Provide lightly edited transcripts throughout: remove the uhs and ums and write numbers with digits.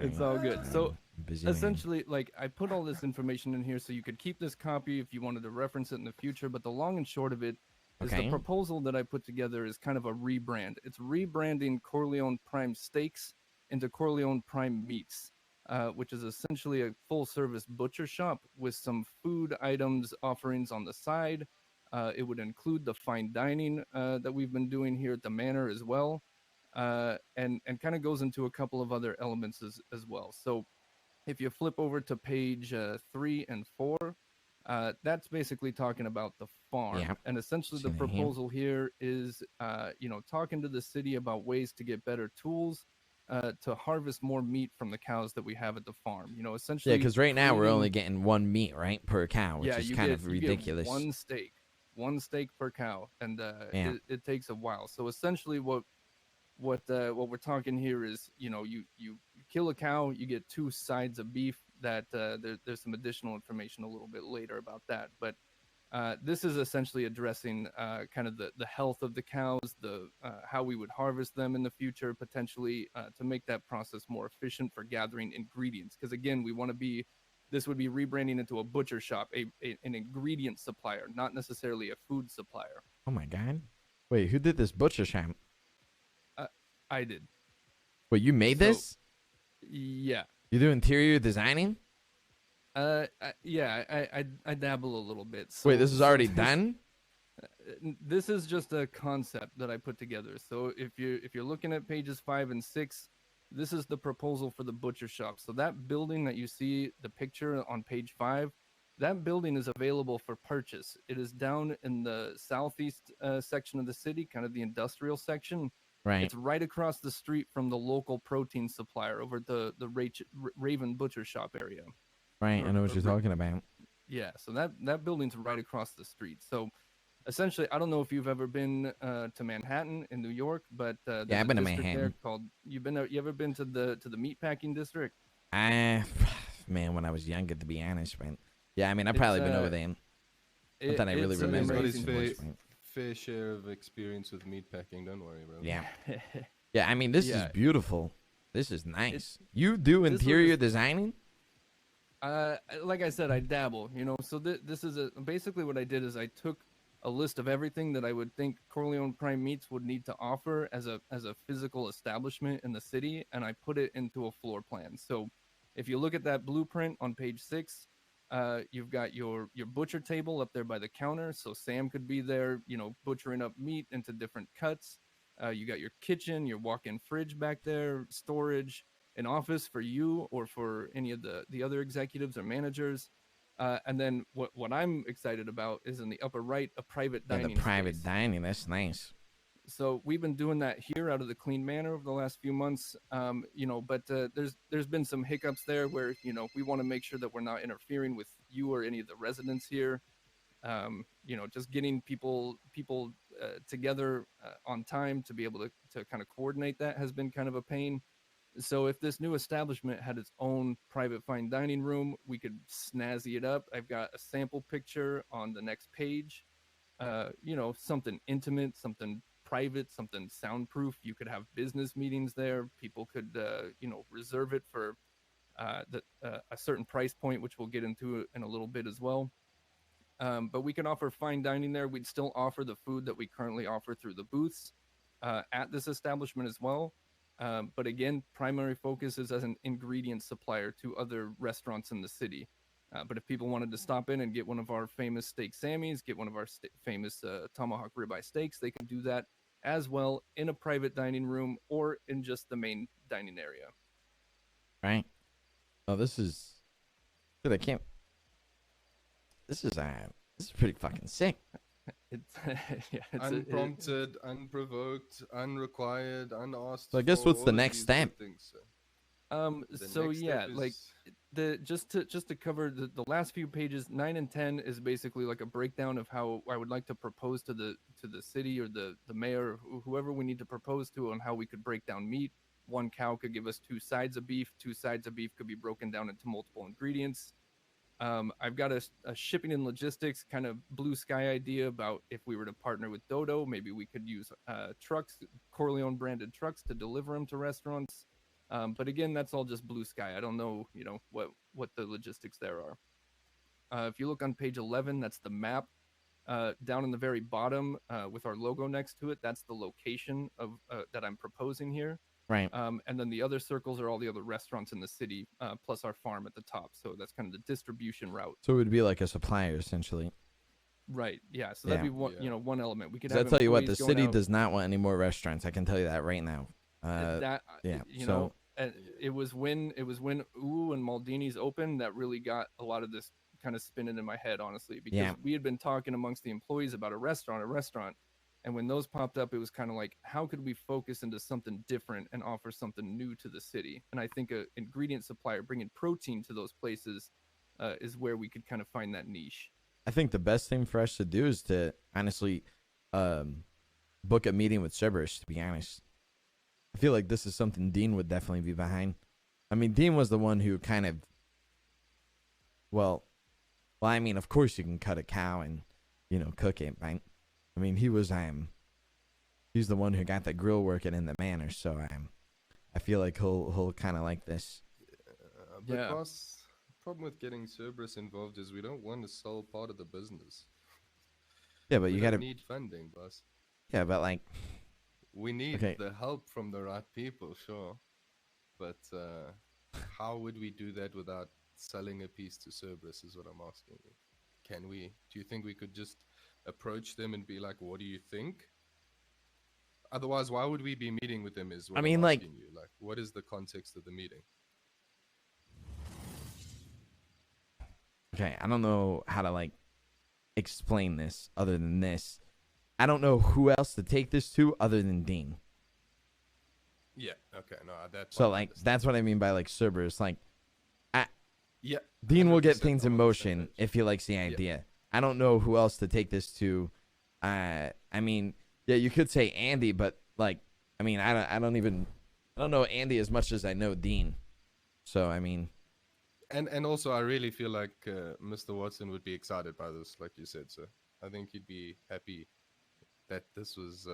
It's all good. So Busy man. essentially, like, I put all this information in here so you could keep this copy if you wanted to reference it in the future. But the long and short of it is the Okay. proposal that I put together is kind of a rebrand. It's rebranding Corleone Prime Steaks into Corleone Prime Meats, which is essentially a full service butcher shop with some food items offerings on the side. It would include the fine dining that we've been doing here at the Manor as well, and kind of goes into a couple of other elements as well. So if you flip over to page 3 and 4, that's basically talking about the farm. Yeah. And essentially, the Seen it here. proposal here is, talking to the city about ways to get better tools to harvest more meat from the cows that we have at the farm. Yeah, Essentially, because right now we're only creating- getting one meat, right, per cow, which yeah, is you kind get of you get ridiculous. one steak per cow, and Yeah. it takes a while. So essentially, what we're talking here is, you kill a cow, you get 2 sides of beef. That there's some additional information a little bit later about that, but this is essentially addressing kind of the health of the cows, the how we would harvest them in the future, potentially to make that process more efficient for gathering ingredients. Because again, this would be rebranding into a butcher shop, an ingredient supplier, not necessarily a food supplier. Oh my god. Wait, who did this butcher shop? I did. Wait, you made So- this? Yeah. You do interior designing? I dabble a little bit. So Wait, this is already done? This is just a concept that I put together. So if you're looking at pages 5 and 6, this is the proposal for the butcher shop. So that building that you see the picture on page 5, that building is available for purchase. It is down in the southeast section of the city, kind of the industrial section. Right. It's right across the street from the local protein supplier over the Raven Butcher Shop area. Right, I know what you're talking about. Yeah, so that building's right across the street. So essentially, I don't know if you've ever been to Manhattan in New York, but Yeah, there's I've been a to district there Manhattan. called you ever been to the meatpacking district? Man, when I was younger, to be honest, man. Yeah, I mean, I've It's, probably been over there. Not that I really it's an remember. Everybody's amazing too much, fa- man. fair share of experience with meat packing. Don't worry, bro. Yeah. Yeah, I mean, this is Yeah. beautiful. This is nice. You do this interior was- designing? Like I said, I dabble, So this is basically what I did is I took a list of everything that I would think Corleone Prime Meats would need to offer as a physical establishment in the city, and I put it into a floor plan. So if you look at that blueprint on page 6, you've got your butcher table up there by the counter, so Sam could be there, butchering up meat into different cuts. You got your kitchen, your walk-in fridge back there, storage, an office for you or for any of the other executives or managers. And then what I'm excited about is in the upper right, a private Yeah, dining the private space. dining. That's nice. So we've been doing that here out of the Clean Manor over the last few months, but there's been some hiccups there where, we want to make sure that we're not interfering with you or any of the residents here. Just getting people together on time to be able to kind of coordinate that has been kind of a pain. So if this new establishment had its own private fine dining room, we could snazzy it up. I've got a sample picture on the next page. Something intimate, something private, something soundproof. You could have business meetings there. People could, reserve it for a certain price point, which we'll get into in a little bit as well. But we can offer fine dining there. We'd still offer the food that we currently offer through the booths at this establishment as well. But again, primary focus is as an ingredient supplier to other restaurants in the city. But if people wanted to stop in and get one of our famous steak Sammys, get one of our famous tomahawk ribeye steaks, they can do that as well in a private dining room or in just the main dining area. Right? Oh, this is... Dude, I can't... This is pretty fucking sick. It's it's Unprompted, unprovoked, unrequired, unasked. So I guess for, what's the all of next these step? good things, sir. The so next yeah, step like is- just to cover the last few pages, 9 and 10 is basically like a breakdown of how I would like to propose to the city or the mayor, or whoever we need to propose to, on how we could break down meat. One cow could give us 2 sides of beef. 2 sides of beef could be broken down into multiple ingredients. I've got a shipping and logistics kind of blue sky idea about if we were to partner with Dodo, maybe we could use trucks, Corleone branded trucks, to deliver them to restaurants. But again, that's all just blue sky. I don't know, what the logistics there are. If you look on page 11, that's the map. Down in the very bottom, with our logo next to it, that's the location of that I'm proposing here. Right. And then the other circles are all the other restaurants in the city, plus our farm at the top. So that's kind of the distribution route. So it would be like a supplier essentially. Right. Yeah. So that'd be one, Yeah. one element. We could 'Cause I have tell you what, the employees going city out. does not want any more restaurants. I can tell you that right now. That yeah, you so- know, and it was when Ooh and Maldini's opened that really got a lot of this kind of spinning in my head, honestly, because Yeah. we had been talking amongst the employees about a restaurant, and when those popped up, it was kind of like, how could we focus into something different and offer something new to the city? And I think a ingredient supplier bringing protein to those places is where we could kind of find that niche. I think the best thing for us to do is to honestly book a meeting with Cerberus, to be honest. I feel like this is something Dean would definitely be behind. I mean, Dean was the one who kind of, well, I mean, of course you can cut a cow and, cook it, right? I mean, he's the one who got the grill working in the manor, so I feel like he'll kind of like this. But Yeah. boss, the problem with getting Cerberus involved is we don't want to sell part of the business. Yeah, but We you don't gotta, need funding, boss. yeah, but like, We need Okay. the help from the right people, sure. But how would we do that without selling a piece to Cerberus is what I'm asking you. Can we? Do you think we could just approach them and be like, what do you think? Otherwise, why would we be meeting with them is what I mean, I'm like- asking you. Like, what is the context of the meeting? okay, I don't know how to like explain this other than this. I don't know who else to take this to other than Dean. Yeah, okay, no, that So part I like understand. that's what I mean by like Cerberus. Like Yeah, Dean will get 100% things in I understand motion that. if he likes the idea. I don't know who else to take this to. I mean, yeah, you could say Andy, but like, I mean, I don't know Andy as much as I know Dean. So I mean, And also, I really feel like Mr. Watson would be excited by this, like you said, sir. I think he'd be happy that this was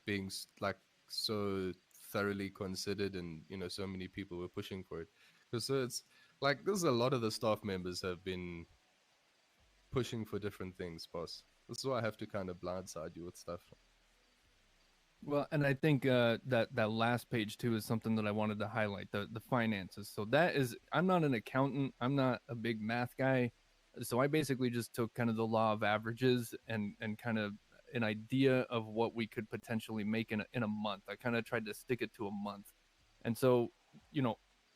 being like so thoroughly considered, and so many people were pushing for it. Because it's like there's a lot of the staff members have been pushing for different things, boss. This is why I have to kind of blindside you with stuff. Well, and I think that last page too is something that I wanted to highlight, the finances. So that is, I'm not an accountant, I'm not a big math guy, so I basically just took kind of the law of averages and kind of an idea of what we could potentially make in a month. I kind of tried to stick it to a month, and so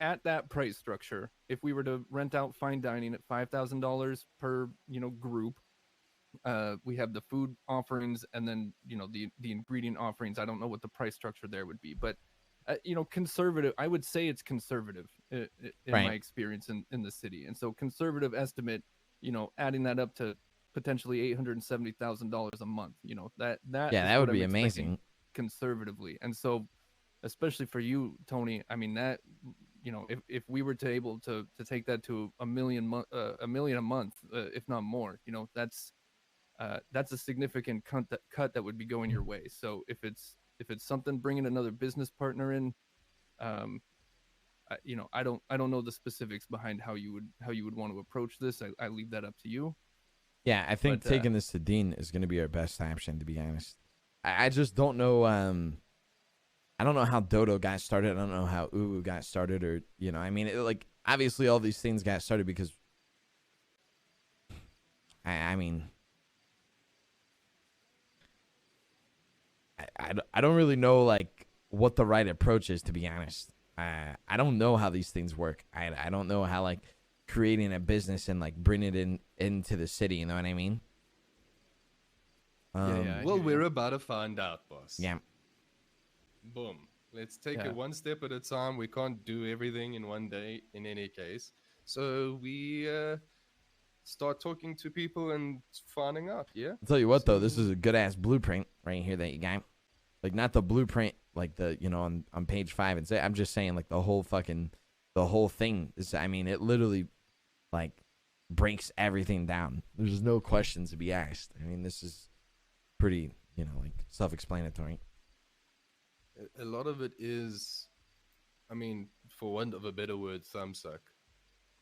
at that price structure, if we were to rent out fine dining at $5,000 per group. We have the food offerings, and then the ingredient offerings. I don't know what the price structure there would be, but conservative. I would say it's conservative in Right. my experience in the city, and so conservative estimate. Adding that up to potentially $870,000 a month. That yeah, is that what would I'm be expecting amazing. conservatively, and so especially for you, Tony. I mean that. If we were to able to take that to a million a month, if not more, that's a significant cut that would be going your way. So if it's something bringing another business partner in, I don't know the specifics behind how you would want to approach this. I leave that up to you. Yeah, I think But, taking this to Dean is going to be our best option, to be honest. I just don't know. I don't know how Dodo got started. I don't know how Uwu got started, or I mean, like obviously all these things got started because. I mean, I don't really know like what the right approach is, to be honest. I don't know how these things work. I don't know how like creating a business and like bringing it into the city. You know what I mean? Yeah. Well, hear we're you. about to find out, boss. Yeah. Boom. Let's take Yeah. it one step at a time. We can't do everything in one day in any case. So we start talking to people and finding out, yeah? I'll tell you what though, this So- is a good ass blueprint right here that you got. Like not the blueprint like the on page 5 and say I'm just saying like the whole thing is, I mean, it literally like breaks everything down. There's no questions to be asked. I mean, this is pretty, like self-explanatory. A lot of it is I mean, for want of a better word, thumbsuck.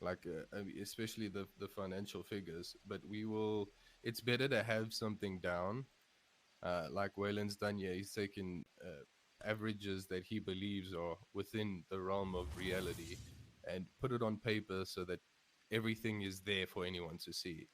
Like, I mean, especially the financial figures. But we will. It's better to have something down, like Wayland's done. Yeah, he's taken averages that he believes are within the realm of reality, and put it on paper so that everything is there for anyone to see.